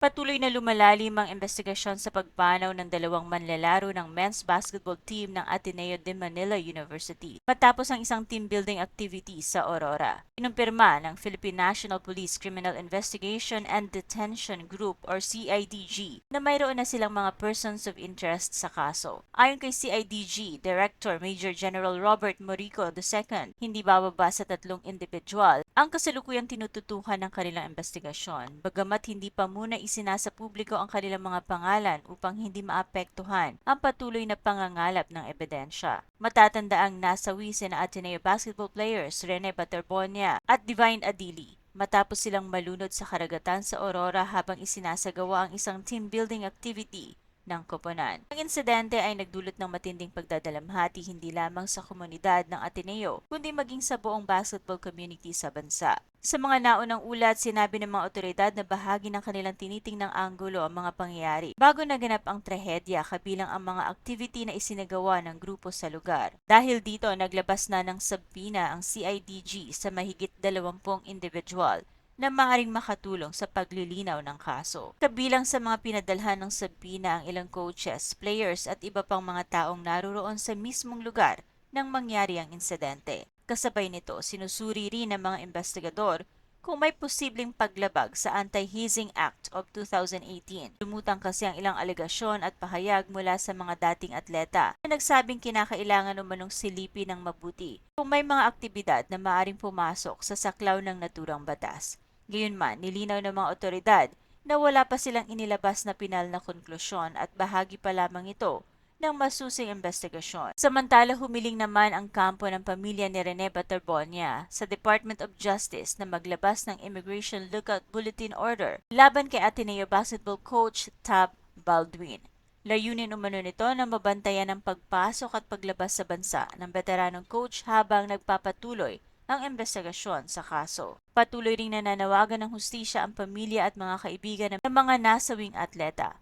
Patuloy na lumalalim ang investigasyon sa pagpanaw ng dalawang manlalaro ng men's basketball team ng Ateneo de Manila University matapos ang isang team building activity sa Aurora. Kinumpirma ng Philippine National Police Criminal Investigation and Detention Group or CIDG na mayroon na silang mga persons of interest sa kaso. Ayon kay CIDG Director Major General Robert Morico II, hindi bababa sa 3 individual ang kasalukuyang tinututukan ng kanilang investigasyon, bagamat hindi pa muna isinasa publiko ang kanilang mga pangalan upang hindi maapektuhan ang patuloy na pangangalap ng ebidensya. Matatandaang nasawi sina Ateneo basketball players Rene Baterbonia at Divine Adili matapos silang malunod sa karagatan sa Aurora habang isinasagawa ang isang team building activity ng koponan. Ang insidente ay nagdulot ng matinding pagdadalamhati hindi lamang sa komunidad ng Ateneo, kundi maging sa buong basketball community sa bansa. Sa mga naunang ulat, sinabi ng mga otoridad na bahagi ng kanilang tinitingnang anggulo ang mga pangyayari bago naganap ang trahedya kabilang ang mga activity na isinagawa ng grupo sa lugar. Dahil dito, naglabas na ng subpoena ang CIDG sa mahigit 20 individual na maaaring makatulong sa paglilinaw ng kaso. Kabilang sa mga pinadalhan ng subpoena ang ilang coaches, players at iba pang mga taong naroroon sa mismong lugar nang mangyari ang insidente. Kasabay nito, sinusuri rin ng mga investigador kung may posibleng paglabag sa Anti-Hazing Act of 2018. Lumutang kasi ang ilang alegasyon at pahayag mula sa mga dating atleta na nagsabing kinakailangan umanong silipin ng mabuti kung may mga aktibidad na maaaring pumasok sa saklaw ng naturang batas. Gayunman, nilinaw ng mga otoridad na wala pa silang inilabas na pinal na konklusyon at bahagi pa lamang ito ng masusing investigasyon. Samantala, humiling naman ang kampo ng pamilya ni Rene Baterbonia sa Department of Justice na maglabas ng Immigration Lookout Bulletin Order laban kay Ateneo basketball coach Tab Baldwin. Layunin umano nito na mabantayan ang pagpasok at paglabas sa bansa ng veteranong coach habang nagpapatuloy ang investigasyon sa kaso. Patuloy ring nananawagan ng hustisya ang pamilya at mga kaibigan ng mga nasawing atleta